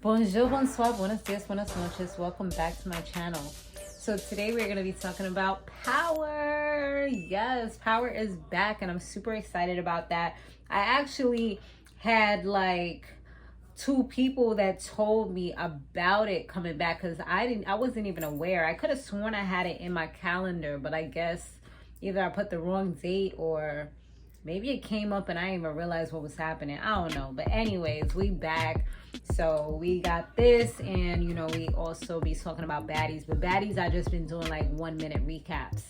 Bonjour, bonsoir, buenos dias, buenas noches. Welcome back to my channel. So today we're going to be talking about power. Yes, power is back and I'm super excited about that. I actually had like 2 people that told me about it coming back because I wasn't even aware. I could have sworn I had it in my calendar, but I guess either I put the wrong date or maybe it came up and I didn't even realize what was happening. I don't know. But anyways, we back. So we got this, and you know, we also be talking about baddies. But baddies, I just been doing like 1-minute recaps.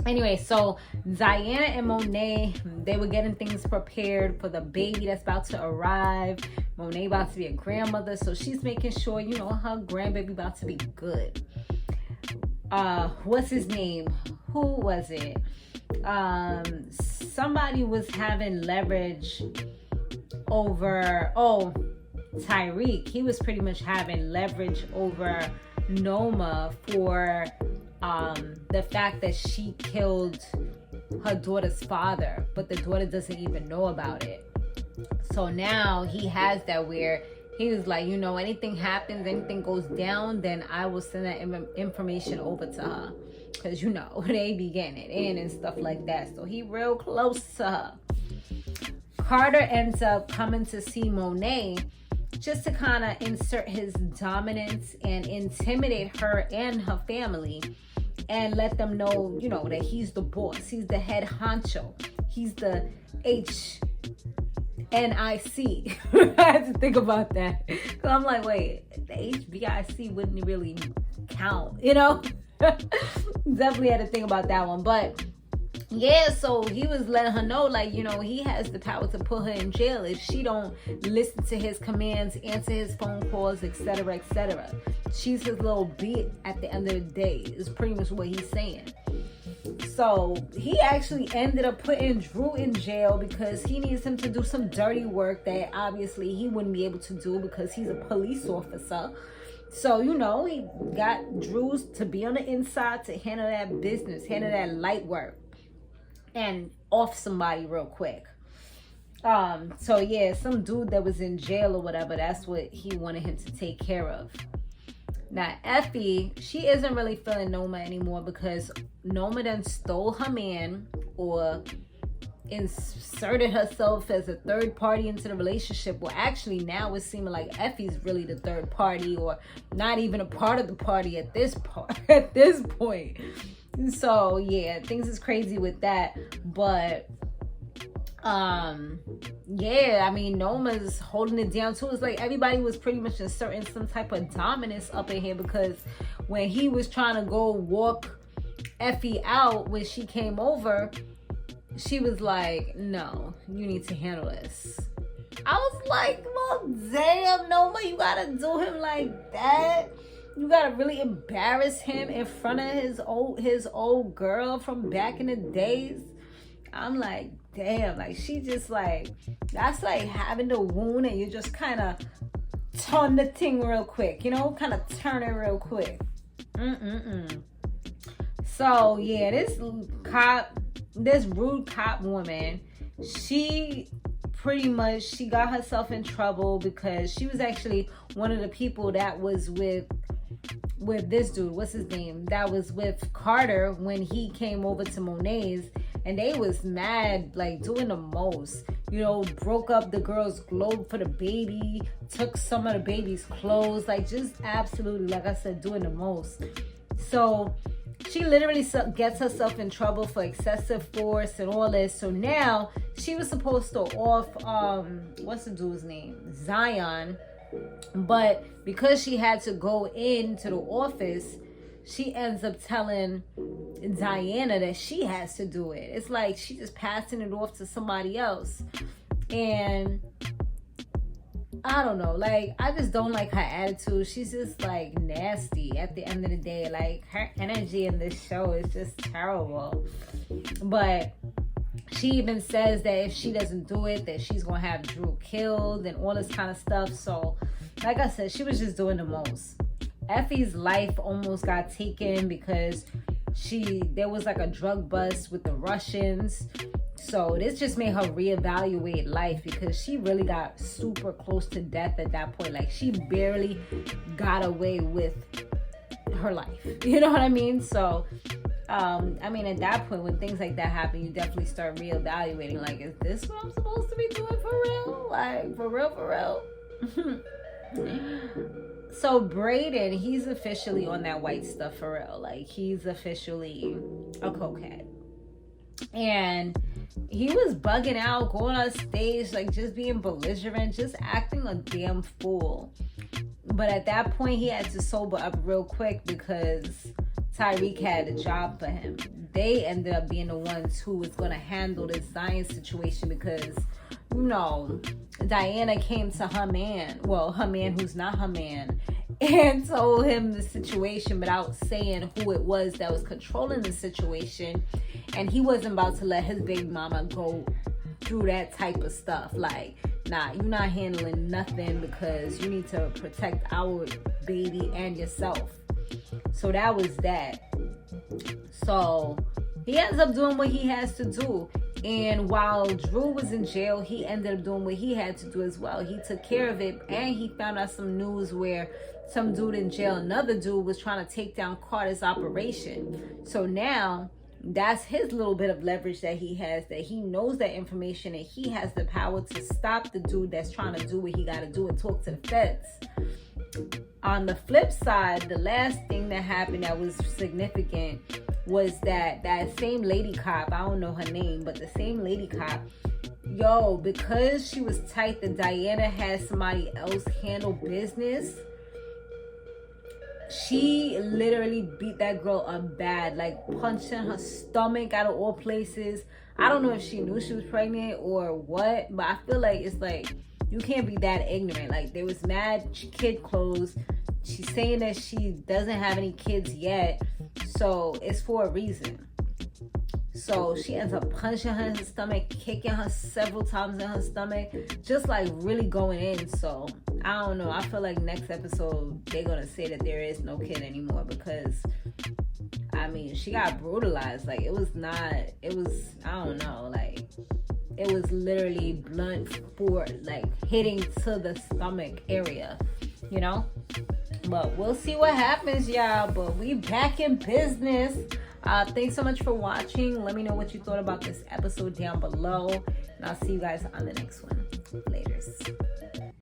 Anyway, so Diana and Monet, they were getting things prepared for the baby that's about to arrive. Monet about to be a grandmother, so she's making sure, you know, her grandbaby about to be good. What's his name? Who was it? Somebody was having leverage over, Tyreek. He was pretty much having leverage over Noma for the fact that she killed her daughter's father, but the daughter doesn't even know about it. So now he has that where he was like, you know, anything happens, anything goes down, then I will send that information over to her. Because, you know, they be getting it in and stuff like that. So he real close to her. Carter ends up coming to see Monet just to kind of insert his dominance and intimidate her and her family and let them know, you know, that he's the boss. He's the head honcho. He's the HNIC. I had to think about that. Because I'm like, wait, the HBIC wouldn't really count, you know? Definitely had to think about that one. But yeah, so he was letting her know, like, you know, he has the power to put her in jail if she don't listen to his commands, answer his phone calls, etc., etc. She's his little bit at the end of the day, is pretty much what he's saying. So he actually ended up putting Drew in jail because he needs him to do some dirty work that obviously he wouldn't be able to do because he's a police officer. So, you know, he got Drew to be on the inside to handle that business, handle that light work, and off somebody real quick. So yeah, some dude that was in jail or whatever, that's what he wanted him to take care of. Now, Effie, she isn't really feeling Noma anymore because Noma done stole her man or inserted herself as a third party into the relationship. Well, actually now it's seeming like Effie's really the third party or not even a part of the party at this point. So yeah, things is crazy with that. But yeah, I mean, Noma's holding it down too. It's like everybody was pretty much inserting some type of dominance up in here because when he was trying to go walk Effie out when she came over, she was like, no, you need to handle this. I was like, well, damn, Noma, you gotta do him like that? You gotta really embarrass him in front of his old girl from back in the days? I'm like, damn, like she just like, that's like having the wound and you just kind of turn the thing real quick, you know, kind of turn it real quick. So yeah, this rude cop woman, she pretty much, she got herself in trouble because she was actually one of the people that was with this dude, what's his name, that was with Carter when he came over to Monet's, and they was mad, like doing the most, you know, broke up the girl's globe for the baby, took some of the baby's clothes, like just absolutely, like I said, doing the most. So she literally gets herself in trouble for excessive force and all this. So now she was supposed to off, what's the dude's name? Zion. But because she had to go into the office, she ends up telling Diana that she has to do it. It's like she just passing it off to somebody else. And I don't know, like, I just don't like her attitude. She's just like nasty at the end of the day. Like, her energy in this show is just terrible. But she even says that if she doesn't do it, that she's gonna have Drew killed and all this kind of stuff. So like I said, she was just doing the most. Effie's life almost got taken because there was like a drug bust with the Russians. So this just made her reevaluate life, because she really got super close to death at that point. Like, she barely got away with her life. You know what I mean? So, I mean, at that point, when things like that happen, you definitely start reevaluating. Like, is this what I'm supposed to be doing for real? Like, for real? So Braden, he's officially on that white stuff for real. Like, he's officially a cokehead. And he was bugging out, going on stage, like, just being belligerent, just acting a damn fool. But at that point, he had to sober up real quick, because Tyreek had a job for him. They ended up being the ones who was going to handle this Zion situation, because, you know, Diana came to her man who's not her man, and told him the situation without saying who it was that was controlling the situation. And he wasn't about to let his baby mama go through that type of stuff. Like, nah, you're not handling nothing, because you need to protect our baby and yourself. So that was that. So he ends up doing what he has to do. And while Drew was in jail, he ended up doing what he had to do as well. He took care of it, and he found out some news where some dude in jail, another dude, was trying to take down Carter's operation. So now that's his little bit of leverage that he has, that he knows that information, and he has the power to stop the dude that's trying to do what he got to do and talk to the feds. On the flip side, the last thing that happened that was significant was that same lady cop, I don't know her name, but the same lady cop, because she was tight that Diana had somebody else handle business, she literally beat that girl up bad, like punched in her stomach out of all places. I don't know if she knew she was pregnant or what, but I feel like it's like, you can't be that ignorant. Like, there was mad kid clothes. She's saying that she doesn't have any kids yet, so it's for a reason. So she ends up punching her in her stomach, kicking her several times in her stomach, just like really going in. So I don't know. I feel like next episode they're gonna say that there is no kid anymore, because I mean, she got brutalized. Like, it was I don't know, like, it was literally blunt force, like hitting to the stomach area, you know? But we'll see what happens, y'all. But we back in business. Thanks so much for watching. Let me know what you thought about this episode down below. And I'll see you guys on the next one. Laters.